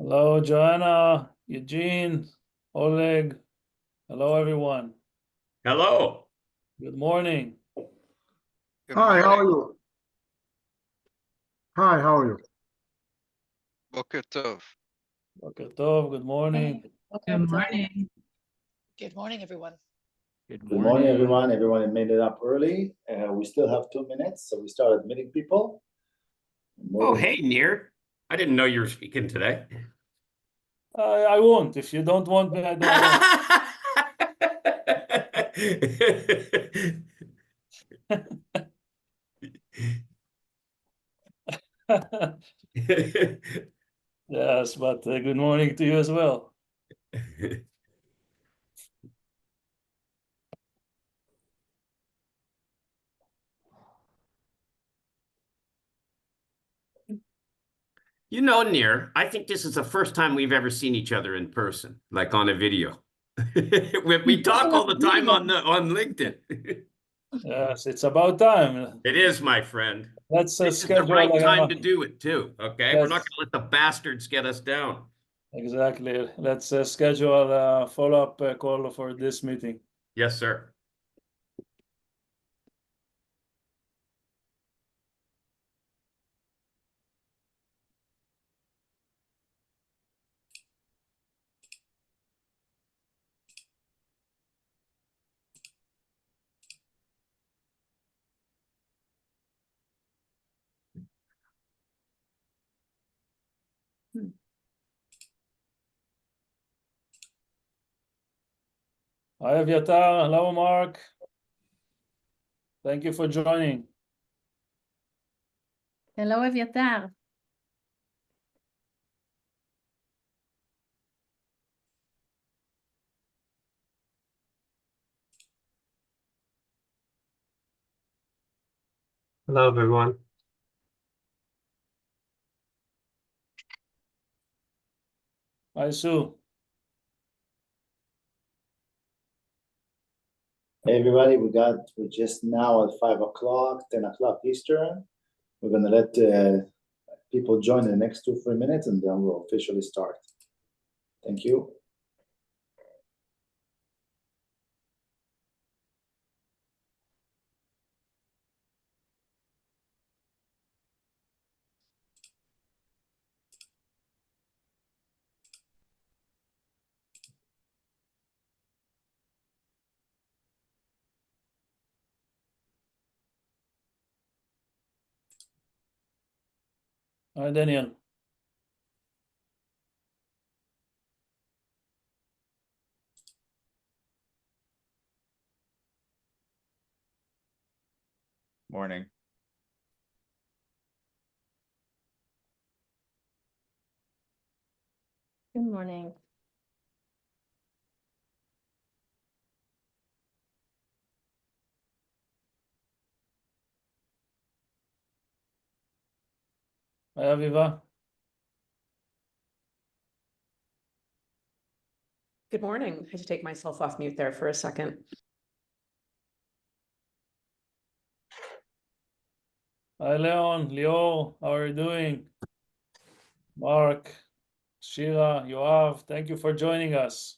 Hello, Joanna, Eugene, Oleg. Hello, everyone. Hello. Good morning. Good Hi, how are morning. you? Hi, how are you? Boker Tov. Boker Tov, good morning. Good morning. Good morning, everyone. Good Good morning, everyone. Everyone made it up early. We still have 2 minutes, so we started meeting people. Oh, hey, Nir. I didn't know you were speaking today. I won't. If you don't want me, I don't want. Yes, but good morning to you as well. You know, Nir, I think this is the first time we've ever seen each other in person, like on a video. We talk all the time on LinkedIn. Yes, it's about time. It is, my friend. Let's This is the schedule. right time to do it, too. Okay, we're not Yes. going to let the bastards get us down. Exactly. Let's schedule a follow-up call for this meeting. Yes, sir. Hi, Aviatar. Hello, Mark. Thank you for joining. Hello, Aviatar. Hello, everyone. Hi, Sue. Hey, everybody, we're just now at 5 o'clock, 10 o'clock Eastern. We're going to let people join in the next 2-3 minutes, and then we'll officially start. Thank you. Hi, Daniel. Morning. Good morning. Hi, Aviva. Good morning. I should take myself off mute there for a second. Hi, Leon, Lior, how are you doing? Mark, Shira, Yoav, thank you for joining us.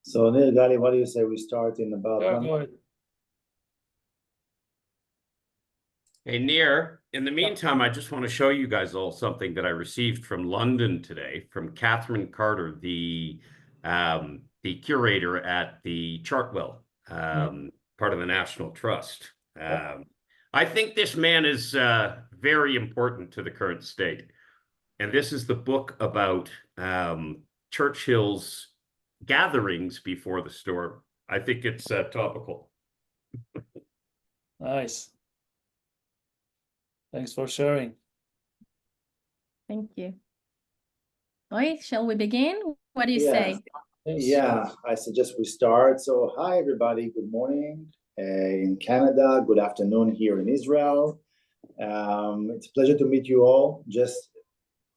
So, Neil, Gali, what do you say we start in about Yeah, 1 go ahead. Hey, Nir, in the meantime, I just want to show you guys all something that I received from London today from Catherine Carter, the curator at the Chartwell, part of the National Trust. I think this man is very important to the current state. And this is the book about Churchill's gatherings before the storm. I think it's topical. Nice. Thanks for sharing. Thank you. Roy, shall we begin? What do you Yeah. say? Yes. Yeah, I suggest we start. So, hi, everybody. Good morning in Canada. Good afternoon here in Israel. It's a pleasure to meet you all. Just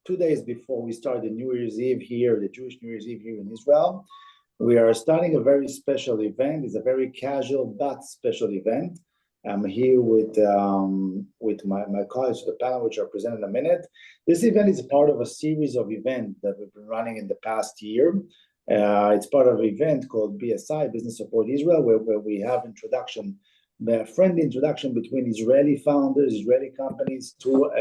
2 days before we start the New Year's Eve here, the Jewish New Year's Eve here in Israel. We are starting a very special event. It's a very casual but special event. I'm here with my colleagues to the panel, which I'll present in a minute. This event is part of a series of events that we've been running in the past year. It's part of an event called BSI, Business Support Israel, where we have friendly introduction between Israeli founders, Israeli companies to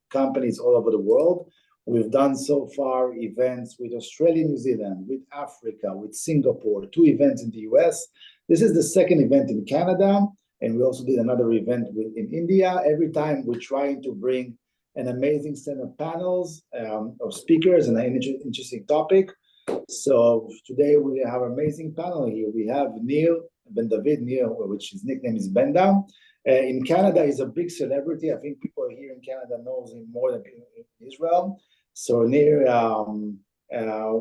companies all over the world. We've done so far events with Australia, New Zealand, with Africa, with Singapore, 2 events in the US. This is the second event in Canada, and we also did another event in India. Every time we're trying to bring an amazing set of panels of speakers and an interesting topic. So today we have an amazing panel here. We have Neil Ben David, Neil, which his nickname is Benda. In Canada, he's a big celebrity. I think people here in Canada knows him more than people in Israel. So Neil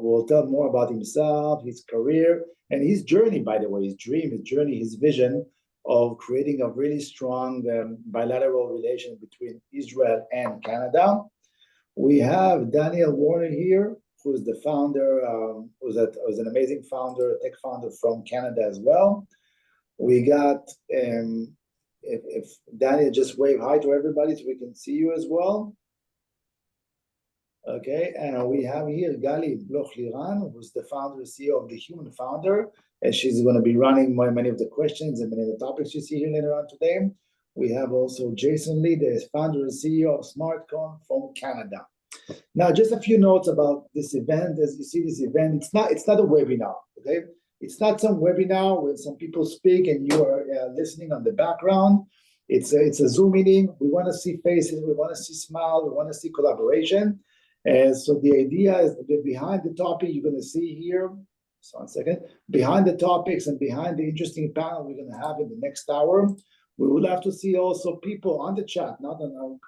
will tell more about himself, his career, and his journey, by the way, his dream, his journey, his vision of creating a really strong bilateral relation between Israel and Canada. We have Daniel Warner here, who's the founder, who's an amazing founder, tech founder from Canada as well. We got, if Daniel just wave hi to everybody so we can see you as well. Okay, and we have here Gali who's the founder and CEO of The Human Founder, and she's going to be running many of the questions and many of the topics you see here later on today. We have also Jason Lee, the founder and CEO of SmartCon from Canada. Now, just a few notes about this event. As you see, this event, it's not a webinar, okay? It's not some webinar where some people speak and you are listening on the background. It's a Zoom meeting. We want to see faces. We want to see smiles. We want to see collaboration. And so the idea is that behind the topic you're going to see here, so 1 second, behind the topics and behind the interesting panel we're going to have in the next hour, we would have to see also people on the chat.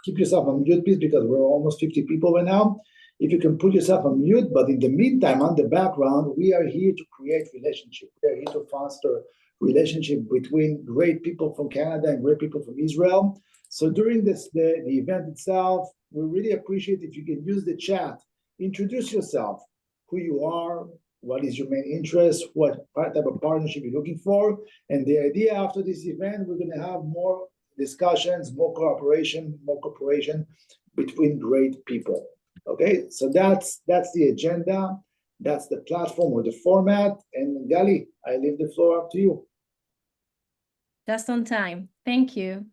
Keep yourself on mute, please, because we're almost 50 people right now. If you can put yourself on mute, but in the meantime, on the background, we are here to create relationship. We are here to foster relationship between great people from Canada and great people from Israel. So during the event itself, we really appreciate if you can use the chat, introduce yourself, who you are, what is your main interest, what type of partnership you're looking for. And the idea after this event, we're going to have more discussions, more cooperation between great people. Okay, so that's the agenda, that's the platform or the format. And Gali, I leave the floor up to you. Just on time. Thank you.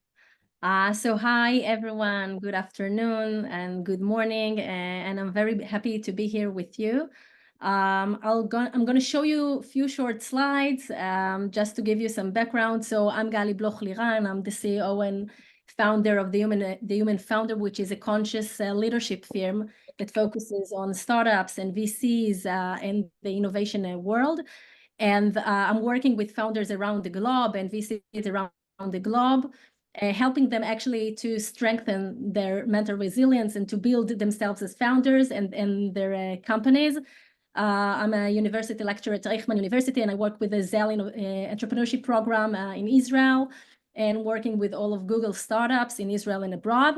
So hi, everyone. Good afternoon and good morning. And I'm very happy to be here with you. I'm going to show you a few short slides just to give you some background. So I'm Gali Bloch-Liran. I'm the CEO and founder of the Human Founder, which is a conscious leadership firm that focuses on startups and VCs in the innovation world. And I'm working with founders around the globe and VCs around the globe, helping them actually to strengthen their mental resilience and to build themselves as founders and their companies. I'm a university lecturer at Reichman University, and I work with the Gali entrepreneurship program in Israel, and working with all of Google startups in Israel and abroad,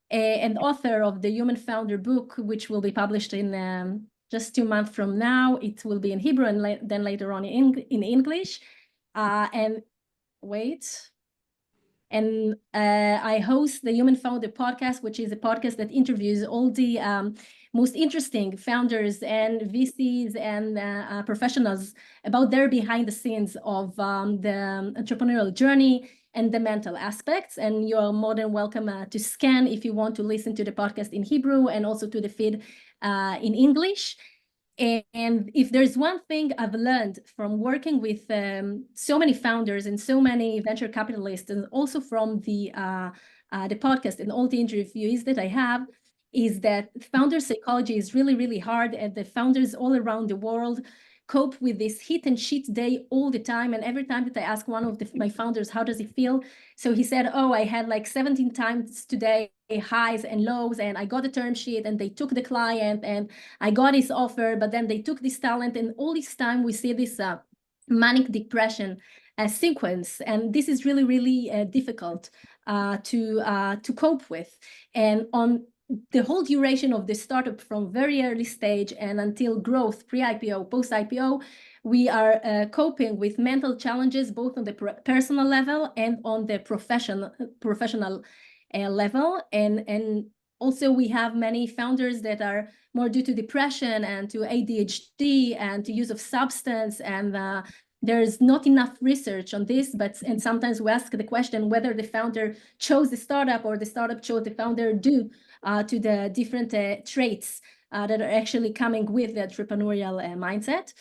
and author of the Human Founder book, which will be published in just 2 months from now. It will be in Hebrew and then later on in English. And I host the Human Founder podcast, which is a podcast that interviews all the most interesting founders and VCs and professionals about their behind the scenes of the entrepreneurial journey and the mental aspects. And you're more than welcome to scan if you want to listen to the podcast in Hebrew and also to the feed in English. And if there's one thing I've learned from working with so many founders and so many venture capitalists, and also from the podcast and all the interviews that I have, is that founder psychology is really, really hard, and the founders all around the world cope with this hit and shit day all the time. And every time that I ask one of my founders, how does it feel? So he said, oh, I had like 17 times today, highs and lows, and I got a term sheet and they took the client and I got his offer, but then they took this talent. And all this time we see this manic depression sequence. And this is really, really difficult to cope with. And on the whole duration of the startup from very early stage and until growth, pre-IPO, post-IPO, we are coping with mental challenges, both on the personal level and on the professional level. And also we have many founders that are more due to depression and to ADHD and to use of substance, and there's not enough research on this, and sometimes we ask the question whether the founder chose the startup or the startup chose the founder due to the different traits that are actually coming with the entrepreneurial mindset.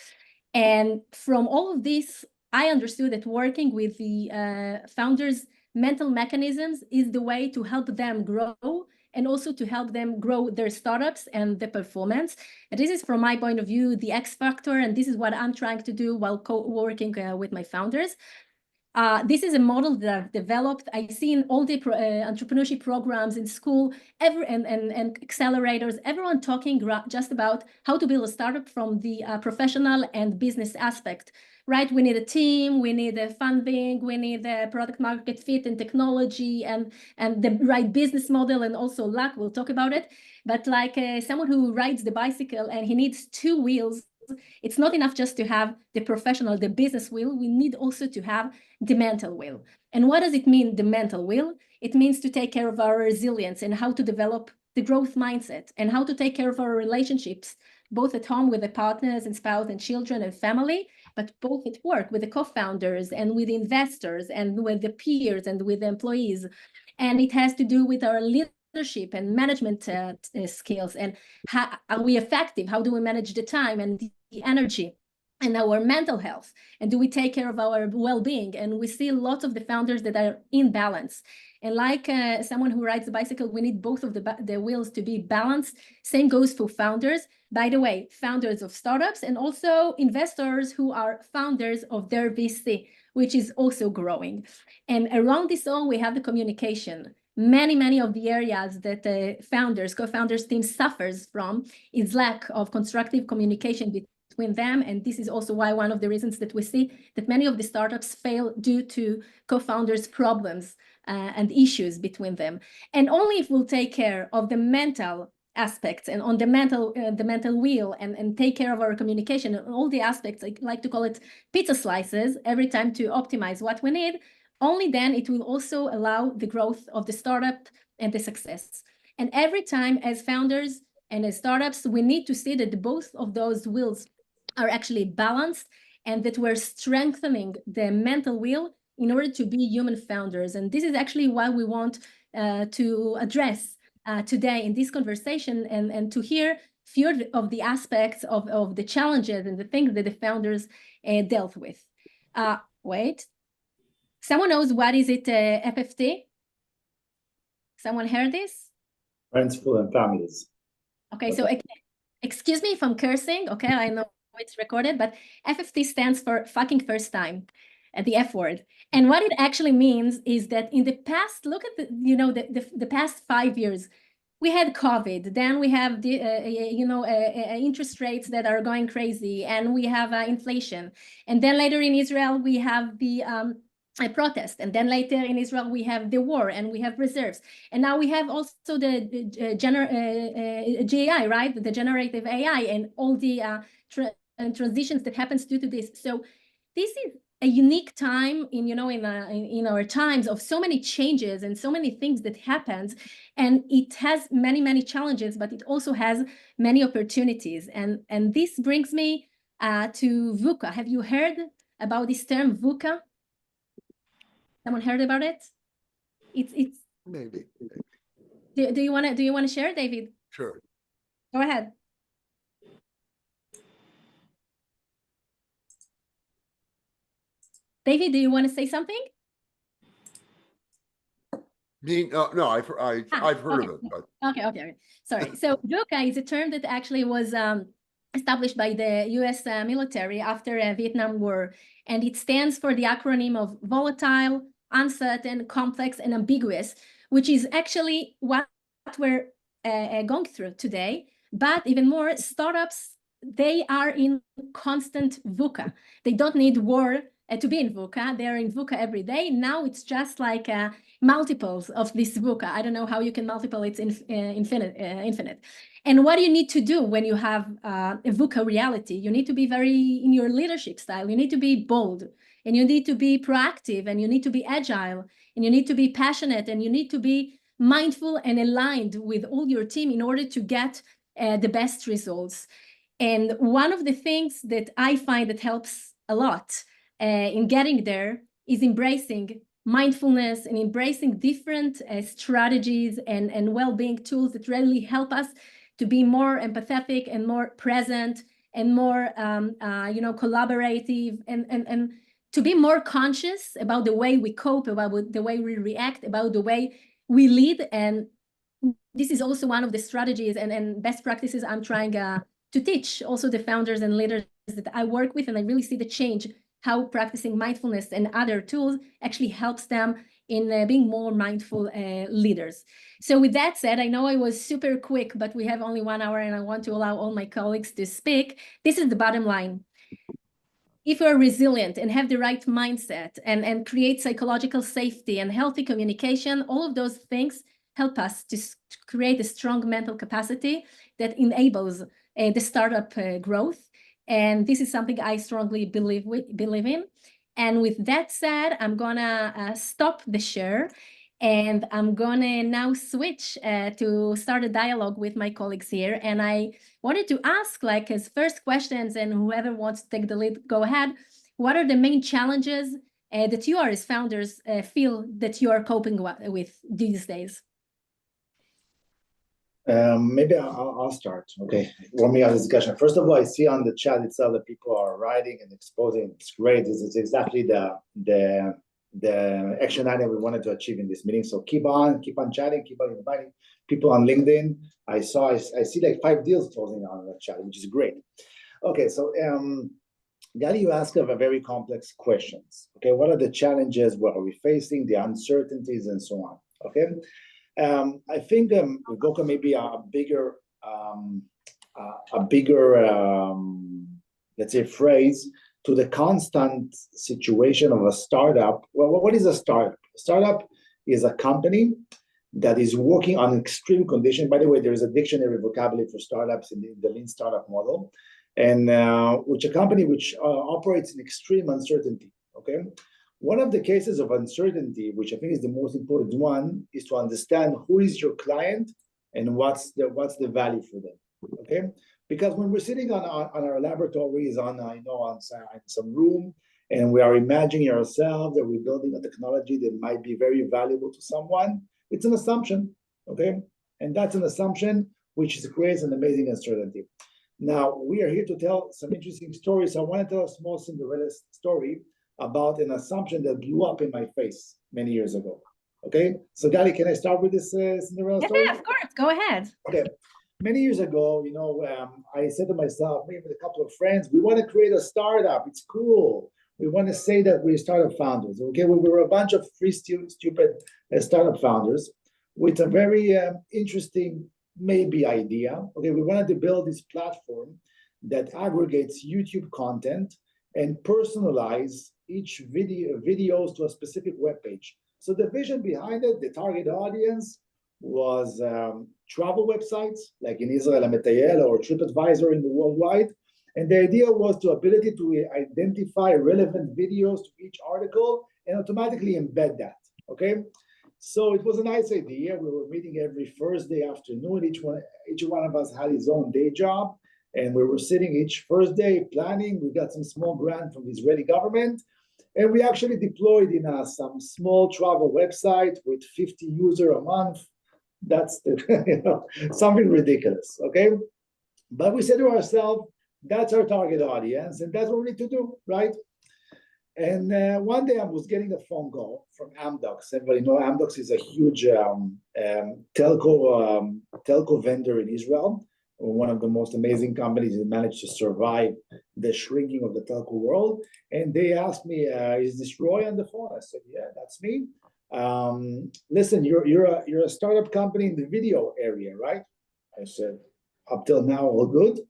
And from all of this, I understood that working with the founders' mental mechanisms is the way to help them grow and also to help them grow their startups and the performance. And this is, from my point of view, the X factor, and this is what I'm trying to do while working with my founders. This is a model that I've developed. I see in all the entrepreneurship programs in school, and accelerators, everyone talking just about how to build a startup from the professional and business aspect, right? We need a team, we need a funding, we need a product market fit and technology and the right business model, and also luck. We'll talk about it. But like someone who rides the bicycle and he needs 2 wheels, it's not enough just to have the professional, the business wheel. We need also to have the mental wheel. And what does it mean, the mental wheel? It means to take care of our resilience and how to develop the growth mindset and how to take care of our relationships, both at home with the partners and spouse and children and family, but both at work with the co-founders and with investors and with the peers and with the employees. And it has to do with our leadership and management skills, and how are we effective? How do we manage the time and the energy and our mental health? And do we take care of our well-being? And we see lots of the founders that are in balance. And like someone who rides a bicycle, we need both of the wheels to be balanced. Same goes for founders. By the way, founders of startups and also investors who are founders of their VC, which is also growing. And around this all, we have the communication. Many of the areas that co-founders team suffers from is lack of constructive communication between them. And this is also why one of the reasons that we see that many of the startups fail due to co-founders' problems and issues between them. And only if we'll take care of the mental aspects and on the mental wheel and take care of our communication and all the aspects, I like to call it pizza slices, every time to optimize what we need, only then it will also allow the growth of the startup and the success. And every time as founders and as startups, we need to see that both of those wheels are actually balanced and that we're strengthening the mental wheel in order to be human founders. And this is actually what we want to address today in this conversation, and to hear few of the aspects of the challenges and the things that the founders dealt with. Wait. Someone knows what is it, FFT? Someone heard this? Principal and families. Okay, so excuse me if I'm cursing, okay? I know it's recorded, but FFT stands for fucking first time, the F word. And what it actually means is that in the past, look at the past 5 years, we had COVID, then we have the interest rates that are going crazy, and we have inflation. And then later in Israel, we have the a protest, and then later in Israel we have the war and we have reserves, and now we have also the GAI, right, the generative AI, and all the transitions that happens due to this. So this is a unique time in our times of so many changes and so many things that happens, and it has many challenges, but it also has many opportunities. And this brings me to VUCA. Have you heard about this term VUCA? Someone heard about it? It's Maybe. do you want to share, David? Sure. Go ahead. David, do you want to say something? No, I've heard of it, but Okay. Sorry. So VUCA is a term that actually was established by the US military after the Vietnam War, and it stands for the acronym of volatile, uncertain, complex, and ambiguous, which is actually what we're going through today. But even more, startups, they are in constant VUCA. They don't need war to be in VUCA. They're in VUCA every day. Now it's just like multiples of this VUCA. I don't know how you can multiple it infinite. And what do you need to do when you have a VUCA reality? You need to be very in your leadership style. You need to be bold, and you need to be proactive, and you need to be agile, and you need to be passionate, and you need to be mindful and aligned with all your team in order to get the best results. And one of the things that I find that helps a lot in getting there is embracing mindfulness and embracing different strategies and well-being tools that really help us to be more empathetic and more present and more collaborative and to be more conscious about the way we cope, about the way we react, about the way we lead. And this is also one of the strategies and best practices I'm trying to teach also the founders and leaders that I work with, and I really see the change, how practicing mindfulness and other tools actually helps them in being more mindful leaders. So with that said, I know I was super quick, but we have only 1 hour and I want to allow all my colleagues to speak. This is the bottom line. If you're resilient and have the right mindset and create psychological safety and healthy communication, all of those things help us to create a strong mental capacity that enables the startup growth. And this is something I strongly believe in. And with that said, I'm gonna stop the share, and I'm gonna now switch to start a dialogue with my colleagues here. And I wanted to ask, like, as first questions, and whoever wants to take the lead, go ahead. What are the main challenges that you are as founders feel that you are coping with these days? Maybe I'll start. Okay, warm me on the discussion. First of all, I see on the chat itself that people are writing and exposing. It's great. This is exactly the action item we wanted to achieve in this meeting. So keep on chatting, keep on inviting people on LinkedIn. I see like 5 deals closing on the chat, which is great. Okay, so Gali, you ask of a very complex questions. Okay, what are the challenges? What are we facing? The uncertainties and so on. Okay. I think VUCA may be a bigger, let's say, phrase to the constant situation of a startup. Well, what is a startup? A startup is a company that is working on extreme condition. By the way, there is a dictionary vocabulary for startups in the lean startup model, and which a company which operates in extreme uncertainty. Okay. One of the cases of uncertainty, which I think is the most important one, is to understand who is your client and what's the value for them. Okay, because when we're sitting on our laboratories on some room and we are imagining ourselves that we're building a technology that might be very valuable to someone, it's an assumption. Okay, and that's an assumption which creates an amazing uncertainty. Now we are here to tell some interesting stories. So I want to tell a small Cinderella story about an assumption that blew up in my face many years ago. Okay, so Gali, can I start with this Cinderella story? Yeah, of course, go ahead. Okay, many years ago, I said to myself, maybe with a couple of friends, we want to create a startup. It's cool. We want to say that we're startup founders. Okay, we were a bunch of free stupid startup founders with a very interesting maybe idea. Okay, we wanted to build this platform that aggregates YouTube content and personalize each videos to a specific web page. So the vision behind it, the target audience was travel websites like in Israel or TripAdvisor in the worldwide. And the idea was the ability to identify relevant videos to each article and automatically embed that. Okay, so it was a nice idea. We were meeting every Thursday afternoon. Each one of us had his own day job. And we were sitting each Thursday planning. We got some small grant from the Israeli government. And we actually deployed in some small travel website with 50 users a month. That's something ridiculous, okay? But we said to ourselves, that's our target audience, and that's what we need to do, right? And one day I was getting a phone call from Amdocs. Everybody know Amdocs is a huge telco vendor in Israel. One of the most amazing companies that managed to survive the shrinking of the telco world. And they asked me, is this Roy on the phone? I said, yeah, that's me. Listen, you're a startup company in the video area, right? I said, up till now, all good.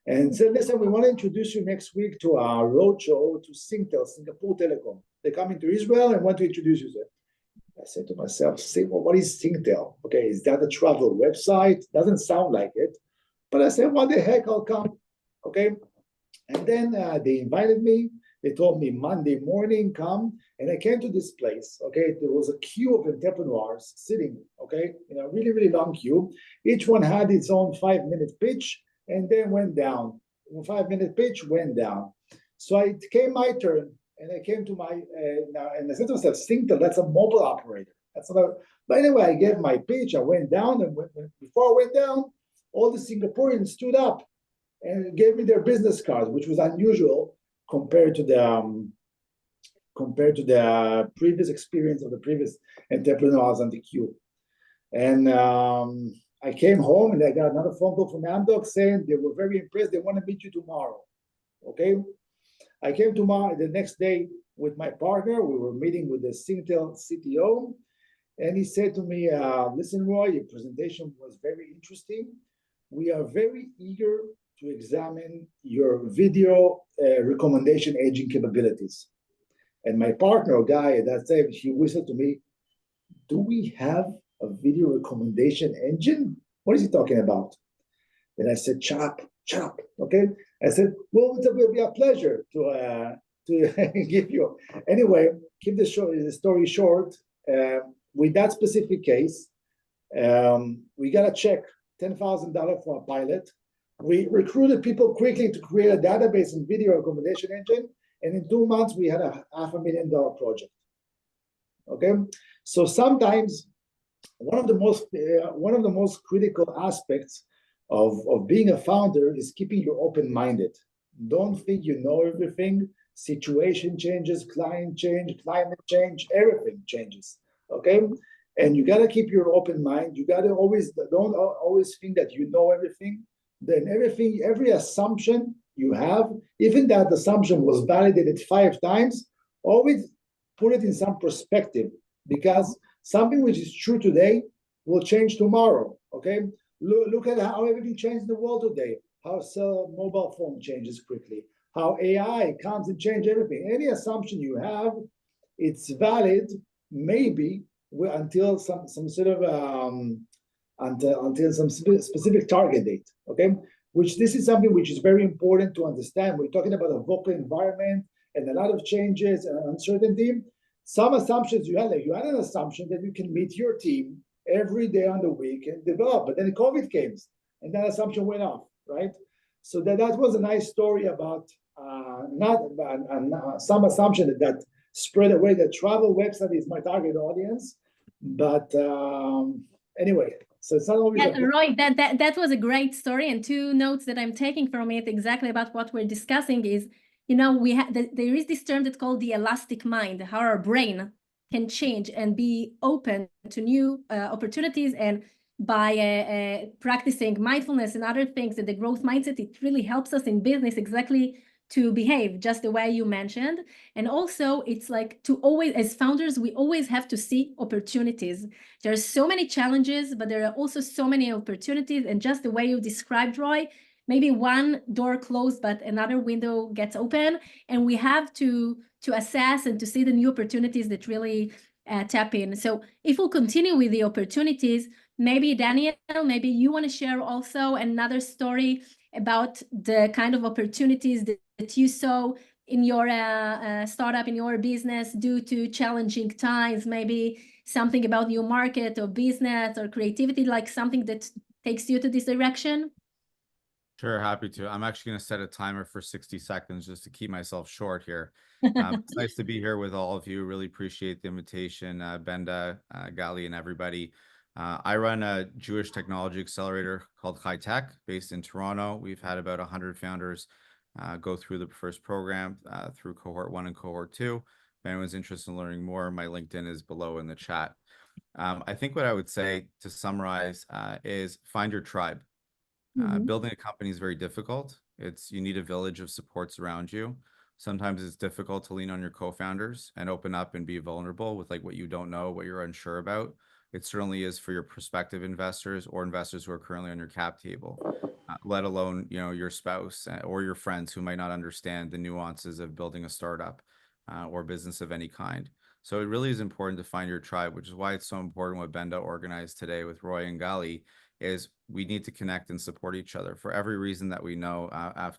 and said, listen, we want to introduce you next week to our roadshow to Singtel, Singapore Telecom. They're coming to Israel and want to introduce you. I said to myself, well, what is Singtel? Okay, is that a travel website? Doesn't sound like it. But I said, what the heck, I'll come. Okay. And then they invited me. They told me Monday morning, come. And I came to this place. Okay. There was a queue of entrepreneurs sitting, okay, in a really, really long queue. Each one had its own 5-minute pitch and then went down. 5-minute pitch went down. So it came my turn. And I came to my, and I said to myself, Singtel, that's a mobile operator. That's not a, but anyway, I gave my pitch. I went down, and before I went down, all the Singaporeans stood up and gave me their business cards, which was unusual compared to the previous experience of the previous entrepreneurs on the queue. And I came home, and I got another phone call from Amdocs saying they were very impressed. They want to meet you tomorrow. Okay. I came tomorrow the next day with my partner. We were meeting with the Singtel CTO, and he said to me, listen, Roy, your presentation was very interesting. We are very eager to examine your video recommendation engine capabilities. And my partner, Guy, at that time, he whistled to me, do we have a video recommendation engine? What is he talking about? And I said, shut up, okay? I said, well, it will be a pleasure to give you. Anyway, keep the story short. With that specific case, we got a check, $10,000 for a pilot. We recruited people quickly to create a database and video recommendation engine. And in 2 months, we had a $500,000 project. Okay, so sometimes one of the most critical aspects of being a founder is keeping you open-minded. Don't think you know everything. Situation changes, client change, climate change, everything changes. Okay, and you got to keep your open mind. You got to don't always think that you know everything. Then every assumption you have, even that assumption was validated 5 times, always put it in some perspective, because something which is true today will change tomorrow. Okay, look at how everything changed in the world today. How mobile phone changes quickly. How AI comes and changes everything. Any assumption you have, it's valid maybe until some sort of until some specific target date. Okay, which this is something which is very important to understand. We're talking about a volatile environment and a lot of changes and uncertainty. Some assumptions you had an assumption that you can meet your team every day on the week and develop, but then COVID came and that assumption went off, right? So that was a nice story about some assumption that spread away. That travel website is my target audience, but anyway, so it's not always. Yeah, Roy, that was a great story, and 2 notes that I'm taking from it exactly about what we're discussing is, you know, there is this term that's called the elastic mind, how our brain can change and be open to new opportunities. And by practicing mindfulness and other things, and the growth mindset, it really helps us in business exactly to behave just the way you mentioned. And also, it's like to always, as founders, we always have to see opportunities. There are so many challenges, but there are also so many opportunities. And just the way you described, Roy, maybe one door closed, but another window gets open. And we have to assess and to see the new opportunities that really tap in. So if we'll continue with the opportunities, maybe Daniel, maybe you want to share also another story about the kind of opportunities that you saw in your startup, in your business, due to challenging times, maybe something about your market or business or creativity, like something that takes you to this direction? Sure, happy to. I'm actually going to set a timer for 60 seconds just to keep myself short here. It's nice to be here with all of you. Really appreciate the invitation, Benda, Gali, and everybody. I run a Jewish technology accelerator called High Tech, based in Toronto. We've had about 100 founders go through the first program through cohort 1 and cohort 2. If anyone's interested in learning more, my LinkedIn is below in the chat. I think what I would say to summarize is find your tribe. Building a company is very difficult. You need a village of supports around you. Sometimes it's difficult to lean on your co-founders and open up and be vulnerable with like what you don't know, what you're unsure about. It certainly is for your prospective investors or investors who are currently on your cap table, let alone, you know, your spouse or your friends who might not understand the nuances of building a startup or business of any kind. So it really is important to find your tribe, which is why it's so important what Benda organized today with Roy and Gali, is we need to connect and support each other for every reason that we know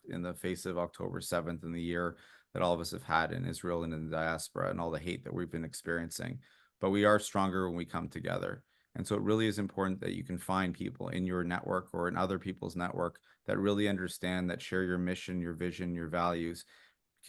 in the face of October 7th and the year that all of us have had in Israel and in the diaspora and all the hate that we've been experiencing. But we are stronger when we come together. And so it really is important that you can find people in your network or in other people's network that really understand, that share your mission, your vision, your values.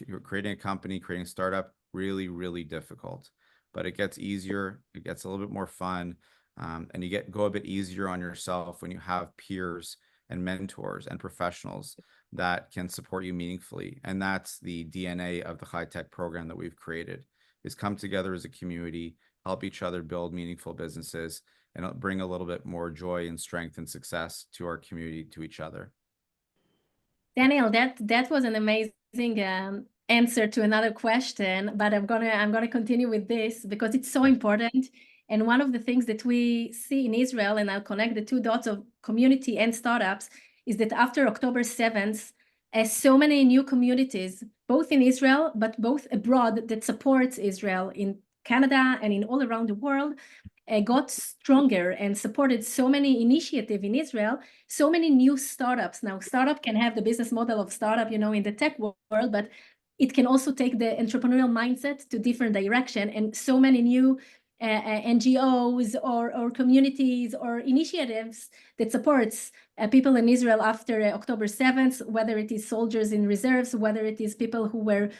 You're creating a company, creating a startup, really, really difficult. But it gets easier, it gets a little bit more fun, and you go a bit easier on yourself when you have peers and mentors and professionals that can support you meaningfully. And that's the DNA of the high tech program that we've created, is come together as a community, help each other build meaningful businesses, and bring a little bit more joy and strength and success to our community, to each other. Daniel, that was an amazing answer to another question, but I'm gonna continue with this because it's so important. And one of the things that we see in Israel, and I'll connect the two dots of community and startups, is that after October 7th, so many new communities, both in Israel, but both abroad, that supports Israel in Canada and in all around the world, got stronger and supported so many initiatives in Israel, so many new startups. Now, startup can have the business model of startup, you know, in the tech world, but it can also take the entrepreneurial mindset to different direction. And so many new NGOs or communities or initiatives that supports people in Israel after October 7th, whether it is soldiers in reserves, whether it is people who were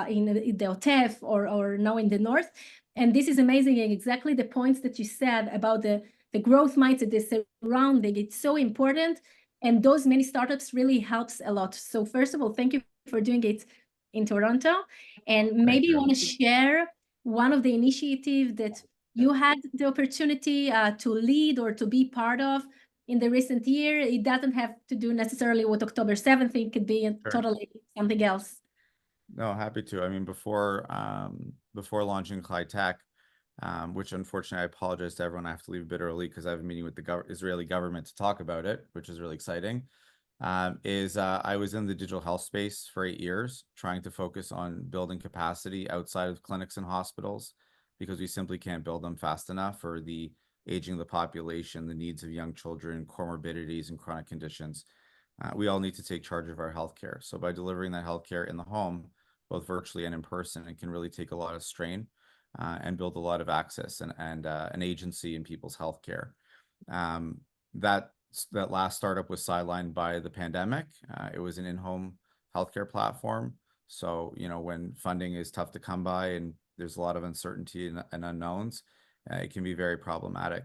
in the Otef or now in the north. And this is amazing, and exactly the points that you said about the growth mindset, the surrounding, it's so important. And those many startups really helps a lot. So first of all, thank you for doing it in Toronto. And maybe you want to share one of the initiatives that you had the opportunity to lead or to be part of in the recent year. It doesn't have to do necessarily with October 7th. It could be totally something else. No, happy to. I mean, before launching High Tech, which unfortunately I apologize to everyone, I have to leave a bit early because I have a meeting with the Israeli government to talk about it, which is really exciting. I was in the digital health space for 8 years, trying to focus on building capacity outside of clinics and hospitals, because we simply can't build them fast enough for the aging of the population, the needs of young children, comorbidities, and chronic conditions. We all need to take charge of our healthcare. So by delivering that healthcare in the home, both virtually and in person, it can really take a lot of strain and build a lot of access and an agency in people's healthcare. That last startup was sidelined by the pandemic. It was an in-home healthcare platform. So, you know, when funding is tough to come by and there's a lot of uncertainty and unknowns, it can be very problematic.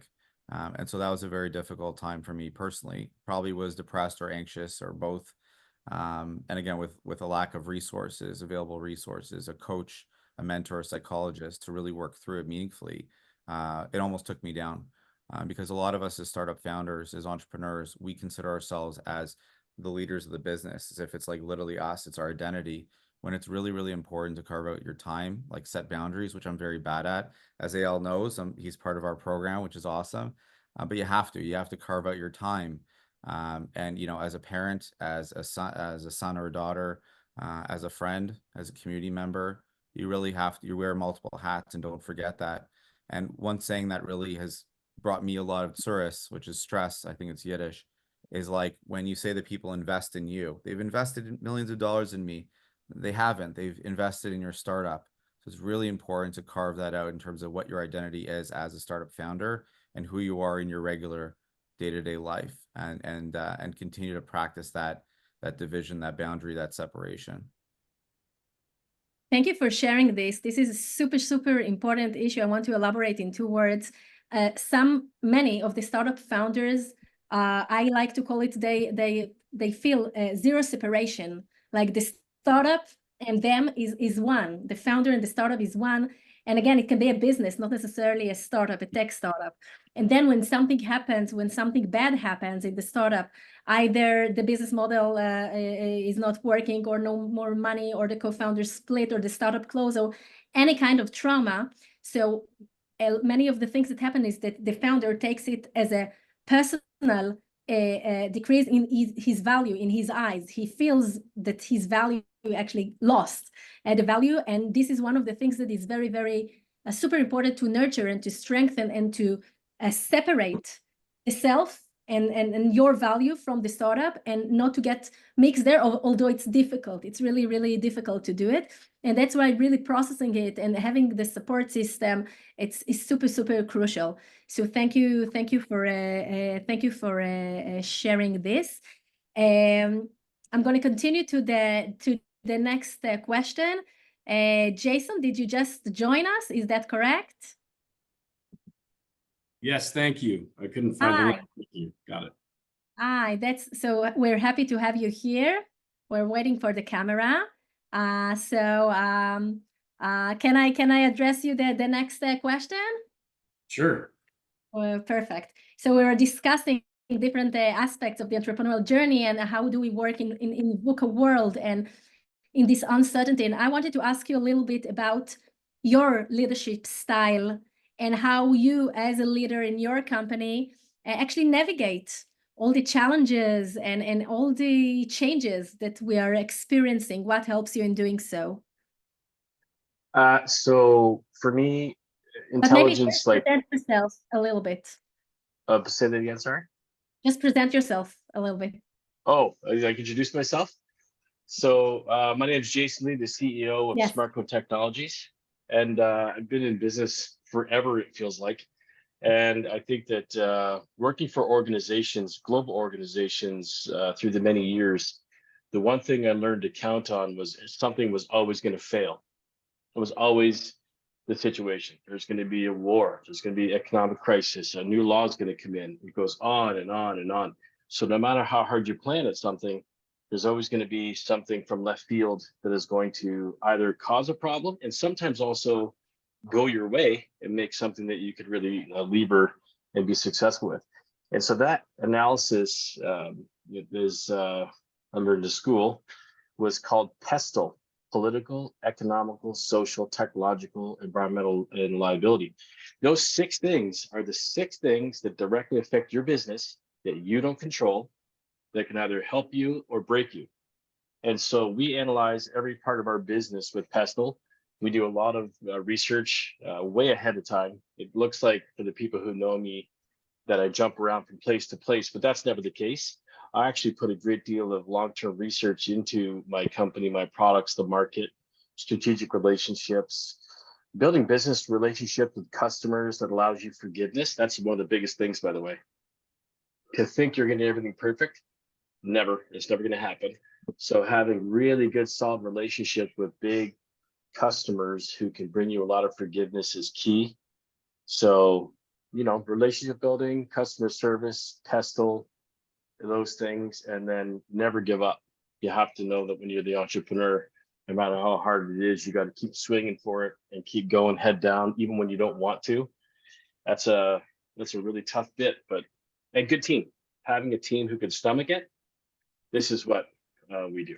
And so that was a very difficult time for me personally. Probably was depressed or anxious or both. And again, with a lack of resources, available resources, a coach, a mentor, a psychologist to really work through it meaningfully, it almost took me down. Because a lot of us as startup founders, as entrepreneurs, we consider ourselves as the leaders of the business, as if it's like literally us, it's our identity, when it's really, really important to carve out your time, like set boundaries, which I'm very bad at. As Eyal knows, he's part of our program, which is awesome. But you have to carve out your time. And, you know, as a parent, as a son or a daughter, as a friend, as a community member, you really you wear multiple hats, and don't forget that. And one saying that really has brought me a lot of tsuris, which is stress, I think it's Yiddish, is like when you say that people invest in you, they've invested millions of dollars in me. They haven't. They've invested in your startup. So it's really important to carve that out in terms of what your identity is as a startup founder and who you are in your regular day-to-day life, and continue to practice that division, that boundary, that separation. Thank you for sharing this. This is a super, super important issue. I want to elaborate in 2 words. Many of the startup founders, I like to call it, they feel zero separation. Like the startup and them is one. The founder and the startup is one. And again, it can be a business, not necessarily a startup, a tech startup. And then when something happens, when something bad happens in the startup, either the business model is not working, or no more money, or the co-founders split, or the startup close, or any kind of trauma. So many of the things that happen is that the founder takes it as a personal decrease in his value in his eyes. He feels that his value actually lost the value, and this is one of the things that is very, very super important to nurture and to strengthen and to separate the self and your value from the startup, and not to get mixed there, although it's difficult. It's really, really difficult to do it. And that's why really processing it and having the support system, it's super, super crucial. So thank you for sharing this. I'm going to continue to the next question. Jason, did you just join us? Is that correct? Yes, thank you. I couldn't find the link. Got it. So we're happy to have you here. We're waiting for the camera. Can I address you the next question? Sure. Perfect. So we were discussing different aspects of the entrepreneurial journey and how do we work in VUCA world and in this uncertainty. And I wanted to ask you a little bit about your leadership style and how you, as a leader in your company, actually navigate all the challenges and all the changes that we are experiencing. What helps you in doing so? So for me, intelligence, but maybe present yourself a little bit. Say that again, sorry? Just present yourself a little bit. Oh, I can introduce myself. So my name is Jason Lee, the CEO of Yes. SmartCo Technologies. And I've been in business forever, it feels like. And I think that working for organizations, global organizations, through the many years, the one thing I learned to count on was something was always going to fail. It was always the situation. There's going to be a war. There's going to be economic crisis. A new law is going to come in. It goes on and on and on. So no matter how hard you plan at something, there's always going to be something from left field that is going to either cause a problem and sometimes also go your way and make something that you could really lever and be successful with. And so that analysis I learned in school was called PESTLE: political, economical, social, technological, environmental, and liability. Those 6 things are the 6 things that directly affect your business that you don't control, that can either help you or break you. And so we analyze every part of our business with PESTLE. We do a lot of research way ahead of time. It looks like, for the people who know me, that I jump around from place to place, but that's never the case. I actually put a great deal of long-term research into my company, my products, the market, strategic relationships, building business relationships with customers that allows you forgiveness. That's one of the biggest things, by the way. To think you're going to do everything perfect, never. It's never going to happen. So having really good, solid relationships with big customers who can bring you a lot of forgiveness is key. So, relationship building, customer service, PESTLE, those things, and then never give up. You have to know that when you're the entrepreneur, no matter how hard it is, you got to keep swinging for it and keep going head down, even when you don't want to. That's a really tough bit, but a good team. Having a team who can stomach it, this is what we do.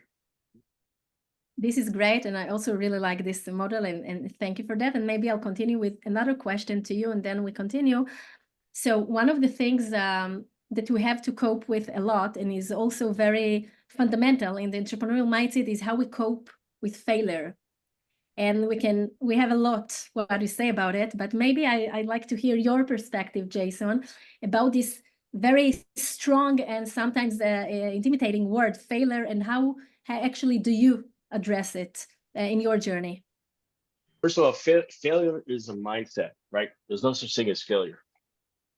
This is great, and I also really like this model, and thank you for that. And maybe I'll continue with another question to you, and then we continue. So one of the things that we have to cope with a lot, and is also very fundamental in the entrepreneurial mindset, is how we cope with failure. And we have a lot what to say about it, but maybe I'd like to hear your perspective, Jason, about this very strong and sometimes intimidating word, failure, and how actually do you address it in your journey? First of all, failure is a mindset, right? There's no such thing as failure.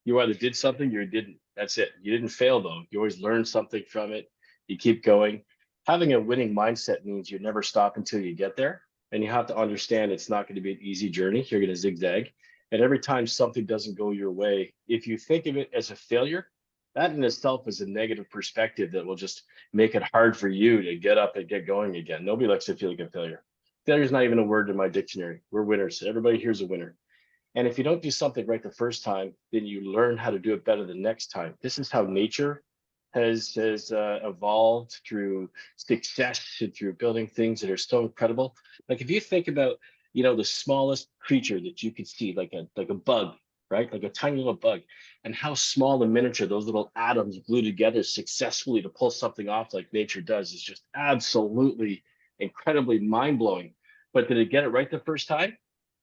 You either did something or you didn't. That's it. You didn't fail, though. You always learn something from it. You keep going. Having a winning mindset means you never stop until you get there. And you have to understand it's not going to be an easy journey. You're going to zigzag. And every time something doesn't go your way, if you think of it as a failure, that in itself is a negative perspective that will just make it hard for you to get up and get going again. Nobody likes to feel like a failure. Failure is not even a word in my dictionary. We're winners. Everybody here's a winner. And if you don't do something right the first time, then you learn how to do it better the next time. This is how nature has evolved through success and through building things that are so incredible. Like if you think about you know, the smallest creature that you could see, like a bug, right? Like a tiny little bug, and how small and miniature those little atoms glue together successfully to pull something off like nature does is just absolutely incredibly mind-blowing. But did it get it right the first time?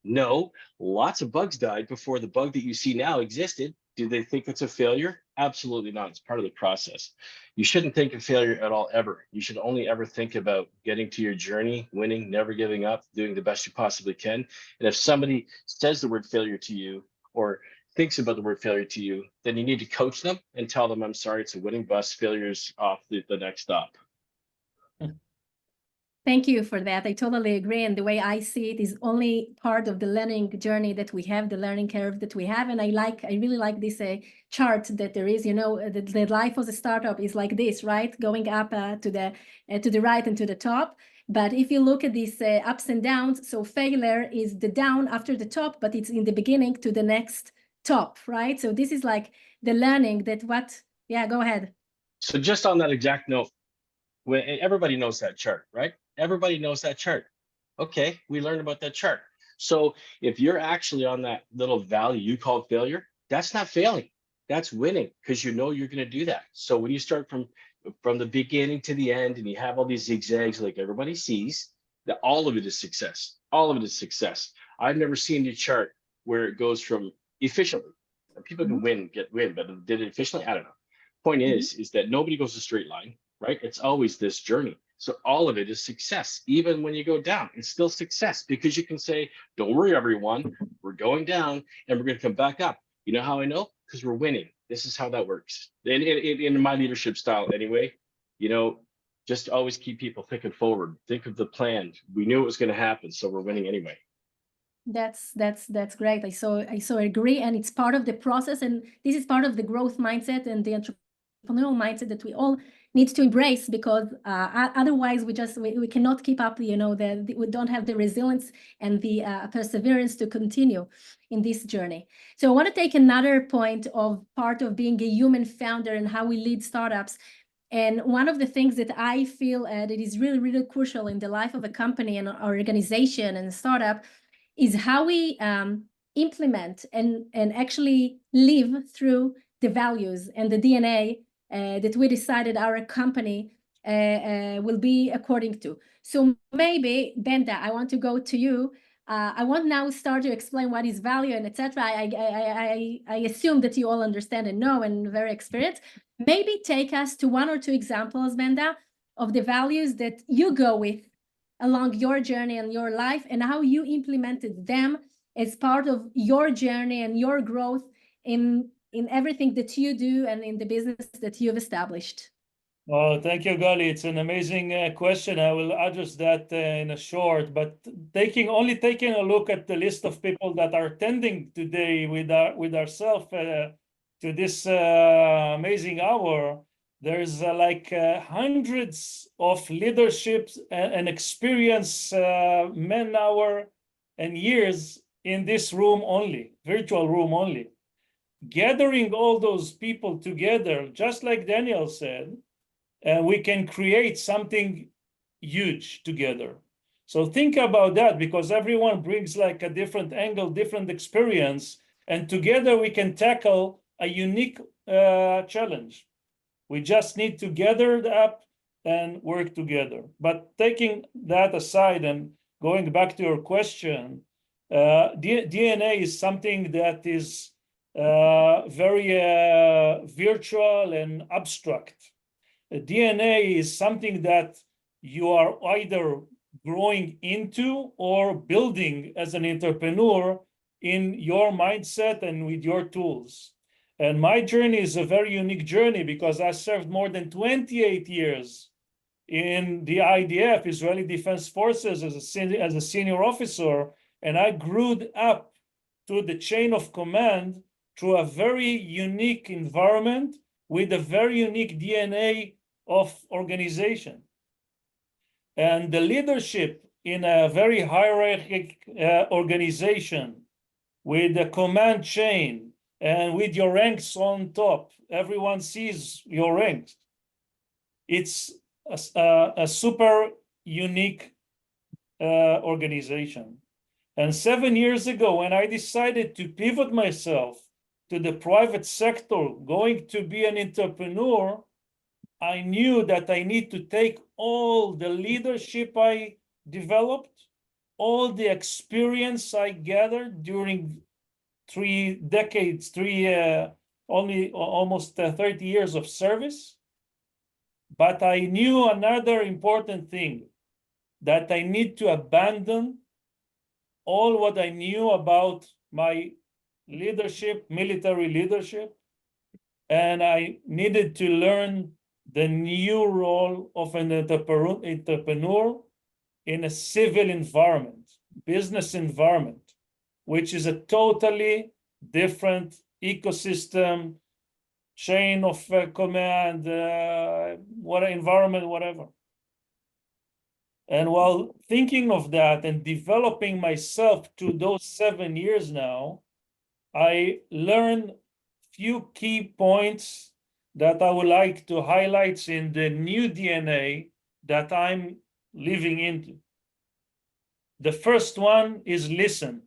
No. Lots of bugs died before the bug that you see now existed. Do they think it's a failure? Absolutely not. It's part of the process. You shouldn't think of failure at all, ever. You should only ever think about getting to your journey, winning, never giving up, doing the best you possibly can. And if somebody says the word failure to you or thinks about the word failure to you, then you need to coach them and tell them, I'm sorry, it's a winning bus. Failure's off the next stop. Thank you for that. I totally agree. And the way I see it is only part of the learning journey that we have, the learning curve that we have. And I really like this chart that there is, you know, the life of a startup is like this, right? Going up to the right and to the top. But if you look at these ups and downs, so failure is the down after the top, but it's in the beginning to the next top, right? So this is like the learning that yeah, go ahead. So just on that exact note, when everybody knows that chart, right? Everybody knows that chart. Okay, we learned about that chart. So if you're actually on that little valley you call failure, that's not failing. That's winning, because you know you're going to do that. So when you start from the beginning to the end and you have all these zigzags like everybody sees, that all of it is success. All of it is success. I've never seen a chart where it goes from efficiently. People can get win, but did it efficiently? I don't know. Point is that nobody goes a straight line, right? It's always this journey. So all of it is success. Even when you go down, it's still success, because you can say, don't worry, everyone, we're going down and we're going to come back up. You know how I know? Because we're winning. This is how that works. In my leadership style anyway, you know, just always keep people thinking forward. Think of the plan. We knew it was going to happen, so we're winning anyway. That's great. I so agree, and it's part of the process, and this is part of the growth mindset and the entrepreneurial mindset that we all need to embrace, because otherwise we cannot keep up. You know, we don't have the resilience and the perseverance to continue in this journey. So I want to take another point of part of being a human founder and how we lead startups. And one of the things that I feel that is really, really crucial in the life of a company and our organization and a startup is how we implement and actually live through the values and the DNA that we decided our company will be according to. So maybe, Benda, I want to go to you. I want now start to explain what is value and etc. I assume that you all understand and know and very experienced. Maybe take us to one or two examples, Benda, of the values that you go with along your journey and your life, and how you implemented them as part of your journey and your growth in everything that you do and in the business that you've established. Oh, thank you, Gali. It's an amazing question. I will address that in a short, but only taking a look at the list of people that are attending today with ourselves to this amazing hour, there's like hundreds of leaderships and experience man hour and years in this room only, virtual room only. Gathering all those people together, just like Daniel said, we can create something huge together. So think about that, because everyone brings like a different angle, different experience, and together we can tackle a unique challenge. We just need to gather up and work together. But taking that aside and going back to your question, DNA is something that is very virtual and abstract. DNA is something that you are either growing into or building as an entrepreneur in your mindset and with your tools. And my journey is a very unique journey, because I served more than 28 years in the IDF, Israeli Defense Forces, as a senior officer, and I grew up to the chain of command through a very unique environment with a very unique DNA of organization. And the leadership in a very hierarchical organization with a command chain and with your ranks on top, everyone sees your ranks. It's a super unique organization. And 7 years ago, when I decided to pivot myself to the private sector, going to be an entrepreneur, I knew that I need to take all the leadership I developed, all the experience I gathered during 3 decades, almost 30 years of service. But I knew another important thing, that I need to abandon all what I knew about my leadership, military leadership, and I needed to learn the new role of an entrepreneur in a civil environment, business environment, which is a totally different ecosystem, chain of command, what environment, whatever. And while thinking of that and developing myself to those 7 years now, I learned few key points that I would like to highlight in the new DNA that I'm living into. The first one is listen.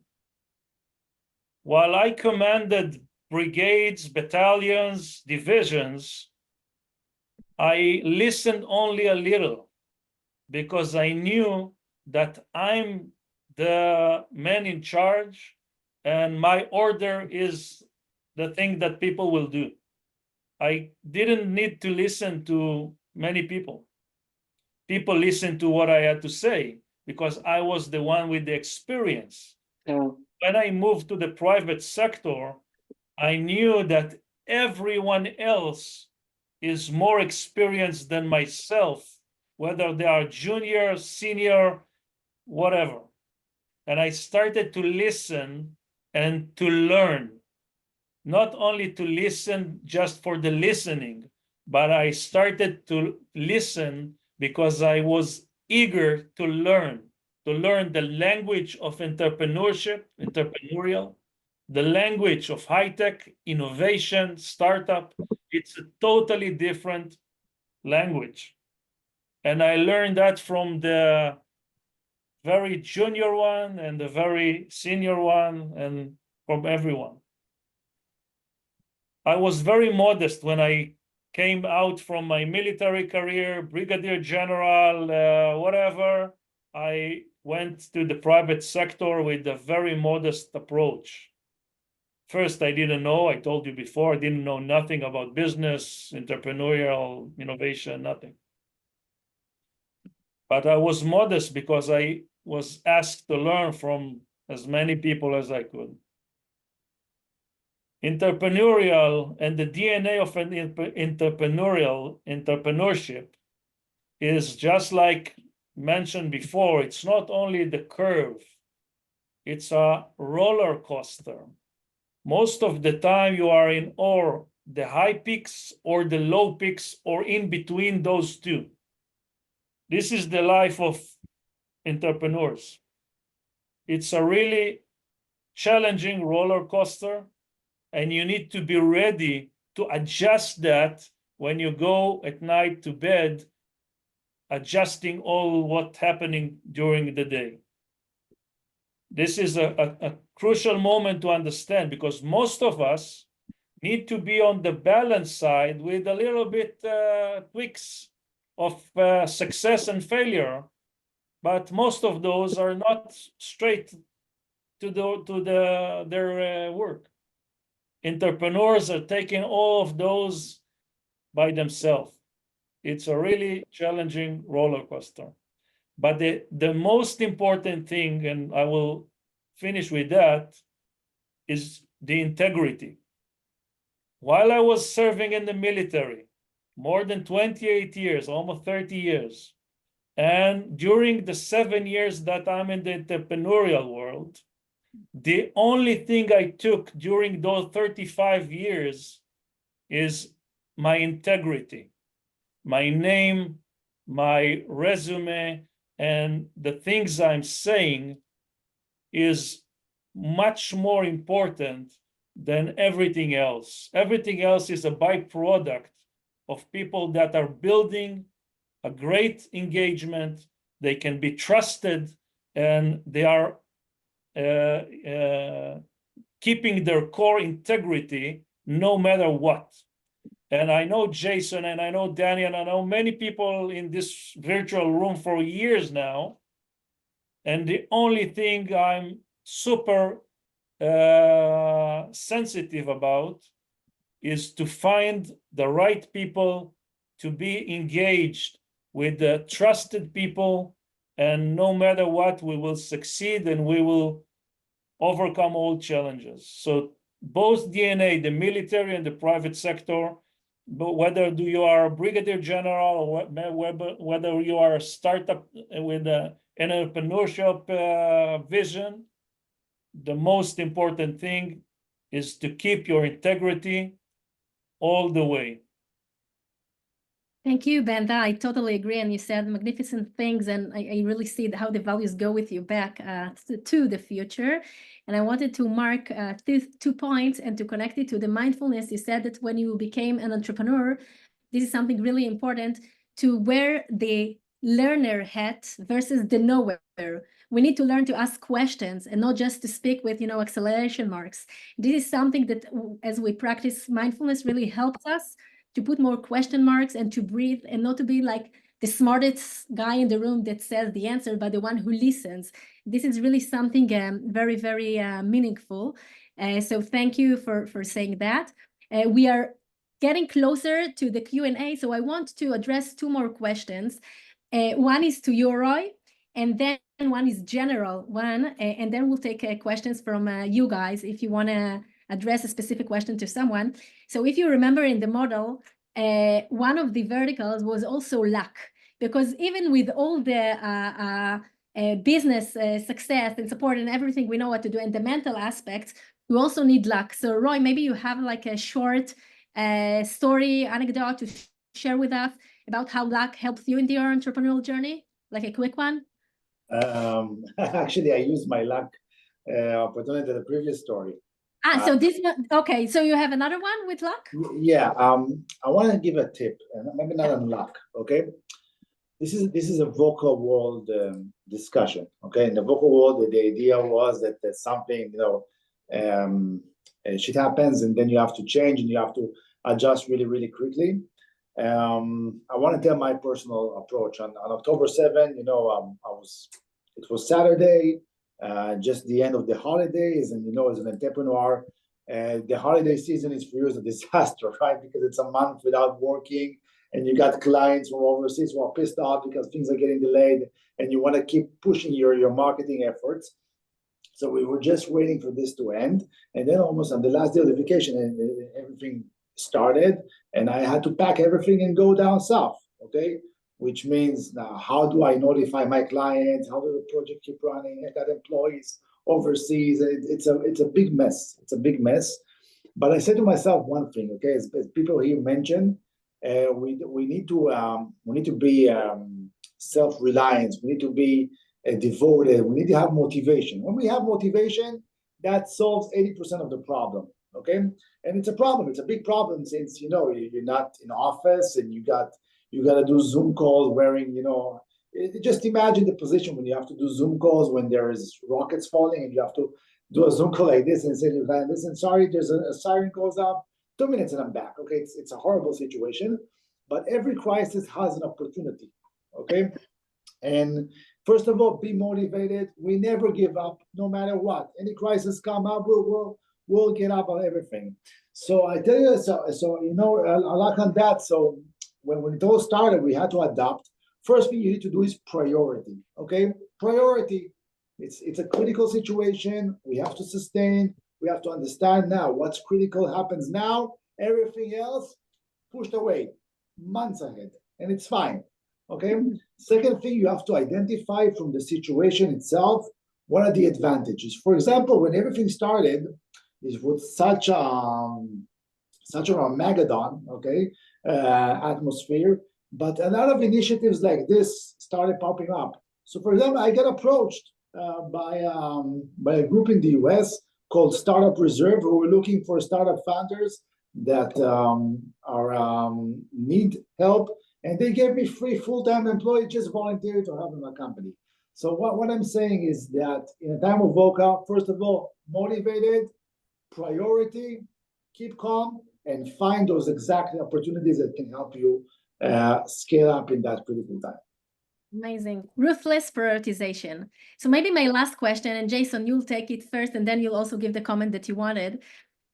While I commanded brigades, battalions, divisions, I listened only a little because I knew that I'm the man in charge and my order is the thing that people will do. I didn't need to listen to many people. People listened to what I had to say because I was the one with the experience. When I moved to the private sector, I knew that everyone else is more experienced than myself, whether they are junior, senior, whatever. And I started to listen and to learn, not only to listen just for the listening, but I started to listen because I was eager to learn the language of entrepreneurship, entrepreneurial, the language of high-tech, innovation, startup. It's a totally different language. And I learned that from the very junior one and the very senior one and from everyone. I was very modest when I came out from my military career, brigadier general, whatever. I went to the private sector with a very modest approach. First, I didn't know, I told you before, I didn't know nothing about business, entrepreneurial, innovation, nothing. But I was modest because I was asked to learn from as many people as I could. Entrepreneurial and the DNA of an entrepreneurship is just like mentioned before, it's not only the curve, it's a roller coaster. Most of the time you are in or the high peaks or the low peaks or in between those two. This is the life of entrepreneurs. It's a really challenging roller coaster, and you need to be ready to adjust that when you go at night to bed, adjusting all what's happening during the day. This is a crucial moment to understand because most of us need to be on the balance side with a little bit tweaks of success and failure, but most of those are not straight to their work. Entrepreneurs are taking all of those by themselves. It's a really challenging roller coaster. But the most important thing, and I will finish with that, is the integrity. While I was serving in the military, more than 28 years, almost 30 years, and during the 7 years that I'm in the entrepreneurial world, the only thing I took during those 35 years is my integrity, my name, my resume, and the things I'm saying is much more important than everything else. Everything else is a byproduct of people that are building a great engagement. They can be trusted and they are keeping their core integrity no matter what. And I know Jason, and I know Danny, and I know many people in this virtual room for years now. And the only thing I'm super sensitive about is to find the right people, to be engaged with the trusted people, and no matter what, we will succeed and we will overcome all challenges. So both DNA, the military and the private sector, but whether you are a brigadier general or whether you are a startup with an entrepreneurship vision, the most important thing is to keep your integrity all the way. Thank you, Benda. I totally agree. And you said magnificent things. And I really see how the values go with you back to the future. And I wanted to mark two points and to connect it to the mindfulness. You said that when you became an entrepreneur, this is something really important to wear the learner hat versus the knower. We need to learn to ask questions and not just to speak with, acceleration marks. This is something that, as we practice mindfulness, really helps us to put more question marks and to breathe and not to be like the smartest guy in the room that says the answer, but the one who listens. This is really something very, very meaningful. So thank you for saying that. We are getting closer to the Q&A, so I want to address two more questions. One is to you, Roy, and then one is general one, and then we'll take questions from you guys if you want to address a specific question to someone. So if you remember in the model, one of the verticals was also luck, because even with all the business success and support and everything we know what to do and the mental aspects, we also need luck. So Roy, maybe you have like a short story, anecdote to share with us about how luck helps you in your entrepreneurial journey, like a quick one. Actually, I used my luck opportunity in the previous story. So this one, okay, so you have another one with luck? Yeah, I want to give a tip, and maybe not on luck, okay? This is a vocal world discussion, okay? In the vocal world, the idea was that there's something, shit happens, and then you have to change, and you have to adjust really, really quickly. I want to tell my personal approach. On October 7, it was Saturday, just the end of the holidays, and as an entrepreneur, the holiday season is for you a disaster, right? Because it's a month without working, and you got clients from overseas who are pissed off because things are getting delayed, and you want to keep pushing your marketing efforts. So we were just waiting for this to end, and then almost on the last day of the vacation, everything started, and I had to pack everything and go down south, okay? Which means now, how do I notify my clients? How does the project keep running? I got employees overseas. It's a big mess. It's a big mess. But I said to myself one thing, okay? As people here mentioned, we need to be self-reliant. We need to be devoted. We need to have motivation. When we have motivation, that solves 80% of the problem, okay? And it's a problem. It's a big problem since you're not in office and you got to do Zoom calls wearing, just imagine the position when you have to do Zoom calls when there is rockets falling and you have to do a Zoom call like this and say to the client, listen, sorry, there's a siren goes up, 2 minutes and I'm back. Okay, it's a horrible situation, but every crisis has an opportunity, okay? And first of all, be motivated. We never give up, no matter what. Any crisis come up, we'll get up on everything. So I tell you, a lot on that. So when it all started, we had to adapt. First thing you need to do is priority, okay? Priority, it's a critical situation. We have to sustain. We have to understand now what's critical happens now. Everything else pushed away months ahead, and it's fine, okay? Second thing, you have to identify from the situation itself, what are the advantages? For example, when everything started, it was such a Armageddon, okay, atmosphere, but a lot of initiatives like this started popping up. So for example, I got approached by a group in the US called Startup Reserve, who were looking for startup founders that need help, and they gave me free full-time employee, just volunteer to have in my company. So what I'm saying is that in a time of VUCA, first of all, motivated, priority, keep calm, and find those exact opportunities that can help you scale up in that critical time. Amazing. Ruthless prioritization. So maybe my last question, and Jason, you'll take it first, and then you'll also give the comment that you wanted.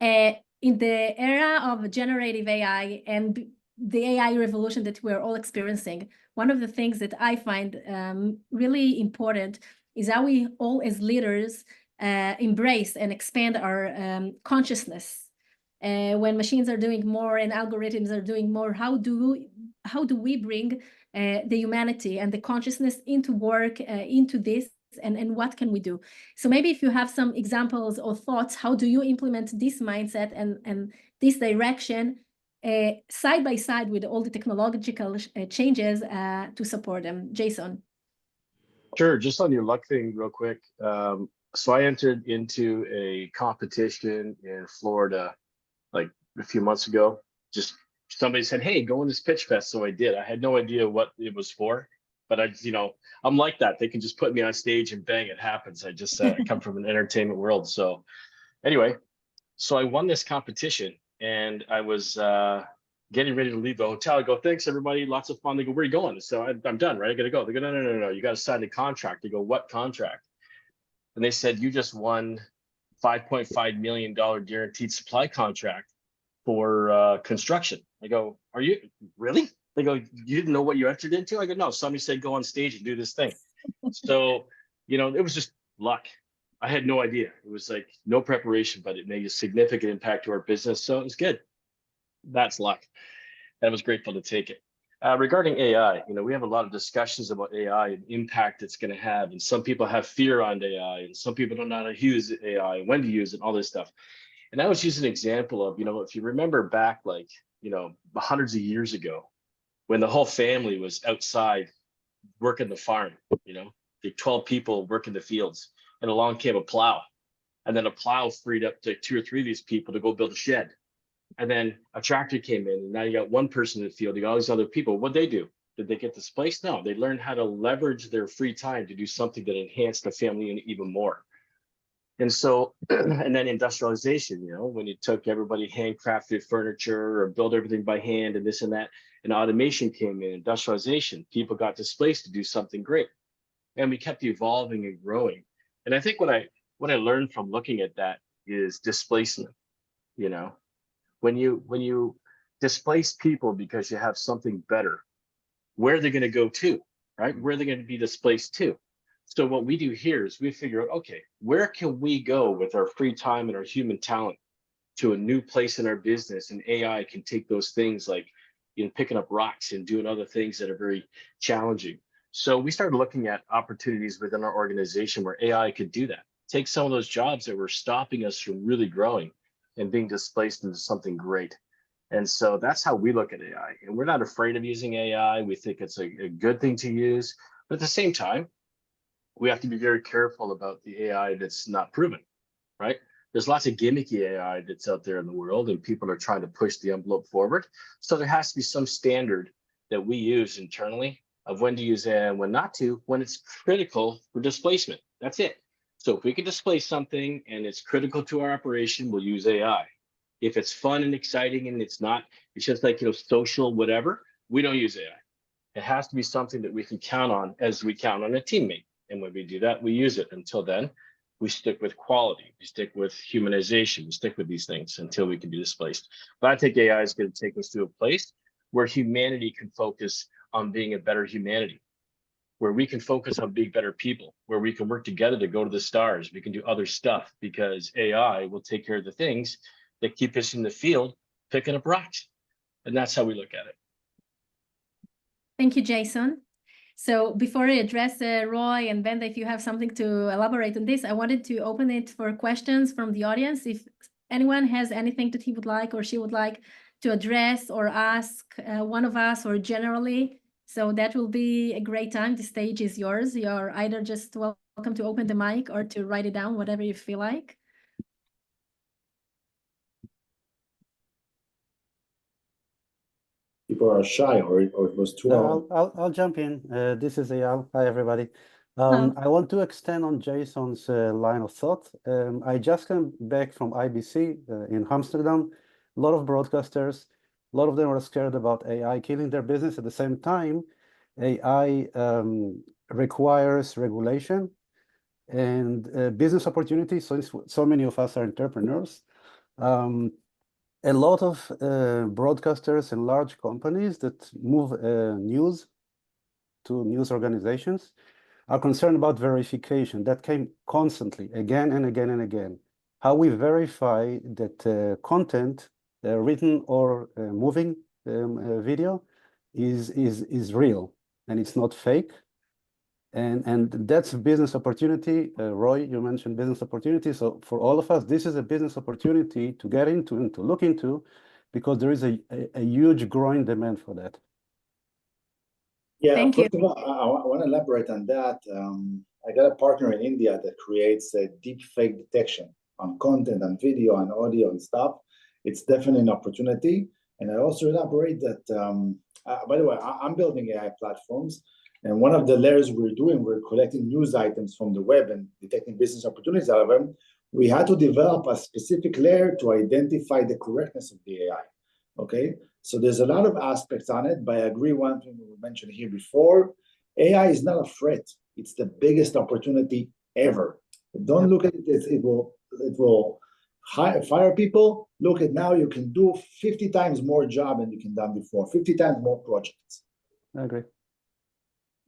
In the era of generative AI and the AI revolution that we're all experiencing, one of the things that I find really important is how we all as leaders embrace and expand our consciousness. When machines are doing more and algorithms are doing more, how do we bring the humanity and the consciousness into work, into this, and what can we do? So maybe if you have some examples or thoughts, how do you implement this mindset and this direction side by side with all the technological changes to support them? Jason. Sure, just on your luck thing real quick. So I entered into a competition in Florida like a few months ago. Just somebody said, hey, go on this pitch fest. So I did. I had no idea what it was for, but I'm like that. They can just put me on stage and bang, it happens. I just I come from an entertainment world. So anyway, so I won this competition and I was getting ready to leave the hotel. I go, thanks everybody, lots of fun. They go, where are you going? So I'm done, right? I gotta go. They go, no, you gotta sign the contract. They go, what contract? And they said, you just won $5.5 million guaranteed supply contract for construction. I go, are you really? They go, you didn't know what you entered into? I go, no, somebody said go on stage and do this thing. So, it was just luck. I had no idea. It was like no preparation, but it made a significant impact to our business. So it was good. That's luck. And I was grateful to take it. Regarding AI, we have a lot of discussions about AI and impact it's going to have. And some people have fear on AI, and some people don't know how to use AI and when to use it, all this stuff. And I was using an example of, if you remember back, like, hundreds of years ago, when the whole family was outside working the farm, the 12 people working the fields, and along came a plow. And then a plow freed up to 2 or 3 of these people to go build a shed. And then a tractor came in, and now you got one person in the field, you got all these other people. What'd they do? Did they get displaced? No, they learned how to leverage their free time to do something that enhanced the family unit even more. And so, and then industrialization, when you took everybody handcrafted furniture or build everything by hand and this and that, and automation came in, industrialization, people got displaced to do something great. And we kept evolving and growing. And I think what I learned from looking at that is displacement. When you displace people because you have something better, where are they going to go to, right? Where are they going to be displaced to? So what we do here is we figure out, okay, where can we go with our free time and our human talent to a new place in our business? And AI can take those things like, picking up rocks and doing other things that are very challenging. So we started looking at opportunities within our organization where AI could do that. Take some of those jobs that were stopping us from really growing and being displaced into something great. And so that's how we look at AI. And we're not afraid of using AI. We think it's a good thing to use. But at the same time, we have to be very careful about the AI that's not proven, right? There's lots of gimmicky AI that's out there in the world, and people are trying to push the envelope forward. So there has to be some standard that we use internally of when to use AI and when not to, when it's critical for displacement. That's it. So if we can displace something and it's critical to our operation, we'll use AI. If it's fun and exciting and it's not, it's just like, social, whatever, we don't use AI. It has to be something that we can count on as we count on a teammate. And when we do that, we use it. Until then, we stick with quality, we stick with humanization, we stick with these things until we can be displaced. But I think AI is going to take us to a place where humanity can focus on being a better humanity, where we can focus on being better people, where we can work together to go to the stars. We can do other stuff because AI will take care of the things that keep us in the field picking up rocks. And that's how we look at it. Thank you, Jason. So before I address Roy and Benda, if you have something to elaborate on this, I wanted to open it for questions from the audience. If anyone has anything that he would like or she would like to address or ask one of us or generally, so that will be a great time. The stage is yours. You're either just welcome to open the mic or to write it down, whatever you feel like. People are shy, or it was too long. No, I'll jump in. This is Eyal. Hi, everybody. I want to extend on Jason's line of thought. I just came back from IBC in Amsterdam. A lot of broadcasters, a lot of them were scared about AI killing their business. At the same time, AI requires regulation and business opportunities. So many of us are entrepreneurs. A lot of broadcasters and large companies that move news to news organizations are concerned about verification. That came constantly, again and again and again. How we verify that content, written or moving video, is real and it's not fake. And that's a business opportunity. Roy, you mentioned business opportunity. So for all of us, this is a business opportunity to get into and to look into, because there is a huge growing demand for that. Yeah, Thank you. first of all, I want to elaborate on that. I got a partner in India that creates a deep fake detection on content and video and audio and stuff. It's definitely an opportunity. And I also elaborate that, by the way, I'm building AI platforms. And one of the layers we're collecting news items from the web and detecting business opportunities out of them. We had to develop a specific layer to identify the correctness of the AI. Okay, so there's a lot of aspects on it, but I agree one thing we mentioned here before, AI is not a threat. It's the biggest opportunity ever. Don't look at it as it will fire people. Look at now, you can do 50 times more job than you can done before, 50 times more projects. I agree.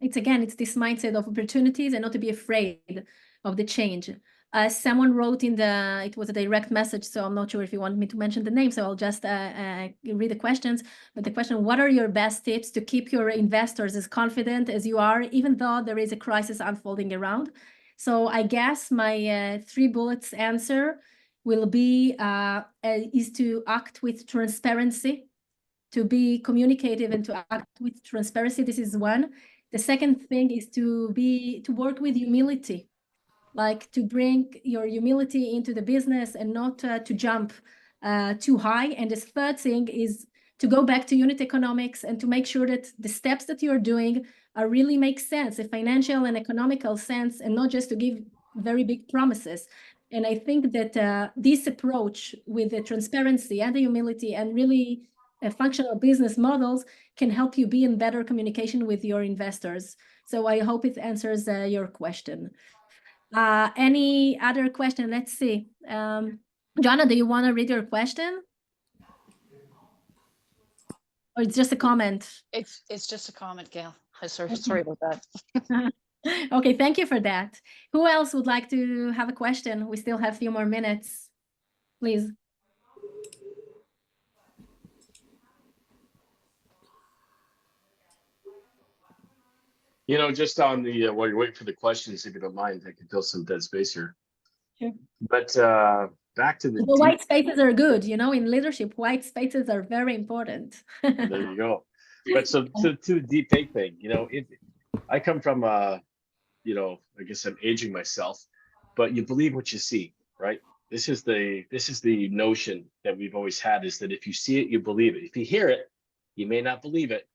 It's this mindset of opportunities and not to be afraid of the change. Someone wrote it was a direct message, so I'm not sure if you want me to mention the name, so I'll just read the questions. But the question, what are your best tips to keep your investors as confident as you are, even though there is a crisis unfolding around? So I guess my 3 bullets answer will be, is to act with transparency, to be communicative and to act with transparency. This is one. The second thing is to work with humility, like to bring your humility into the business and not to jump too high. And the third thing is to go back to unit economics and to make sure that the steps that you're doing really make sense, a financial and economical sense, and not just to give very big promises. And I think that this approach with the transparency and the humility and really functional business models can help you be in better communication with your investors. So I hope it answers your question. Any other question? Let's see. Jonna, do you want to read your question? Or it's just a comment? It's just a comment, Gail. Sorry about that. Okay, thank you for that. Who else would like to have a question? We still have a few more minutes. Please. You know, just on the while you're waiting for the questions, if you don't mind, I can fill some dead space here. Sure. But back to the white spaces are good, you know, in leadership, white spaces are very important. There you go. But so to the deep fake thing, you know, I come from you know, I guess I'm aging myself, but you believe what you see, right? This is the notion that we've always had, is that if you see it, you believe it. If you hear it, you may not believe it,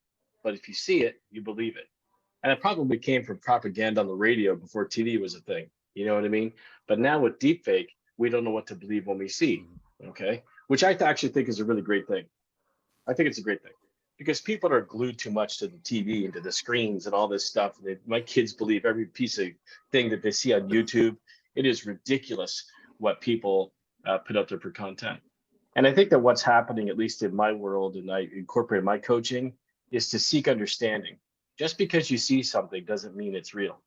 but if you see it, you believe it. And it probably came from propaganda on the radio before TV was a thing. You know what I mean? But now with deepfake, we don't know what to believe when we see, okay? Which I actually think is a really great thing. I think it's a great thing because people are glued too much to the TV and to the screens and all this stuff. My kids believe every piece of thing that they see on YouTube. It is ridiculous what people put out there for content. And I think that what's happening, at least in my world, and I incorporate my coaching, is to seek understanding. Just because you see something doesn't mean it's real.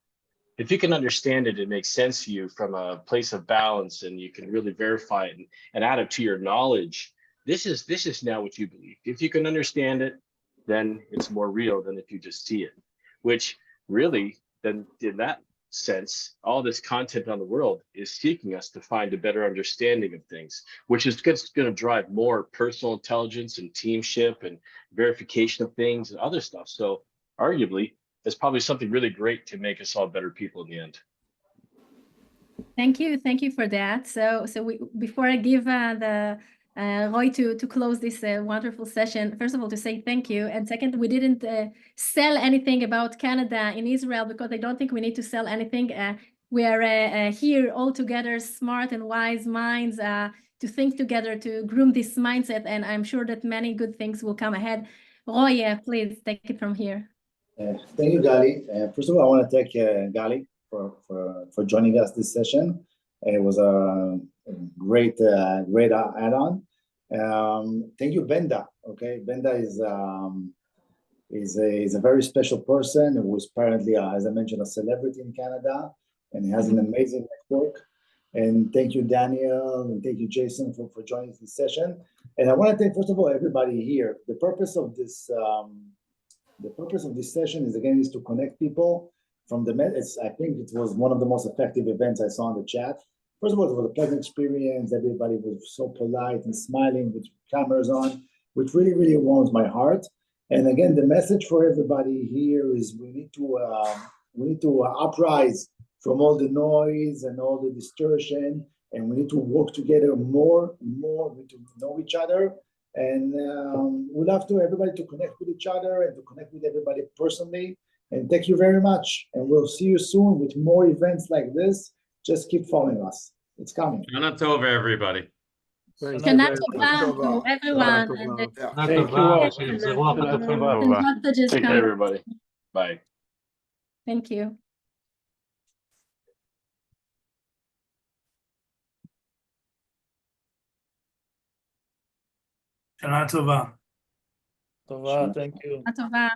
If you can understand it, it makes sense to you from a place of balance, and you can really verify it and add it to your knowledge. This is now what you believe. If you can understand it, then it's more real than if you just see it. Which really, then in that sense, all this content on the world is seeking us to find a better understanding of things, which is going to drive more personal intelligence and teamship and verification of things and other stuff. So arguably, there's probably something really great to make us all better people in the end. Thank you for that. So before I give the Roy, to close this wonderful session, first of all, to say thank you. And second, we didn't sell anything about Canada in Israel because I don't think we need to sell anything. We are here all together, smart and wise minds, to think together, to groom this mindset. And I'm sure that many good things will come ahead. Roy, please take it from here. Thank you, Gali. First of all, I want to thank Gali for joining us this session. It was a great add-on. Thank you, Benda. Okay, Benda is a very special person who is apparently, as I mentioned, a celebrity in Canada, and he has an amazing network. And thank you, Daniel, and thank you, Jason, for joining this session. And I want to thank, first of all, everybody here. The purpose of this session is to connect people from the I think it was one of the most effective events I saw in the chat. First of all, it was a pleasant experience. Everybody was so polite and smiling with cameras on, which really, really warms my heart. And again, the message for everybody here is we need to uprise from all the noise and all the distortion, and we need to work together more and more. We need to know each other, and we'd love to everybody to connect with each other and to connect with everybody personally. And thank you very much. And we'll see you soon with more events like this. Just keep following us. It's coming. Shana Tova, everybody. Shana Tova to everyone. Thank you all. Take care, everybody. Bye. Thank you. Shana Tova. Tova, thank you. Tova.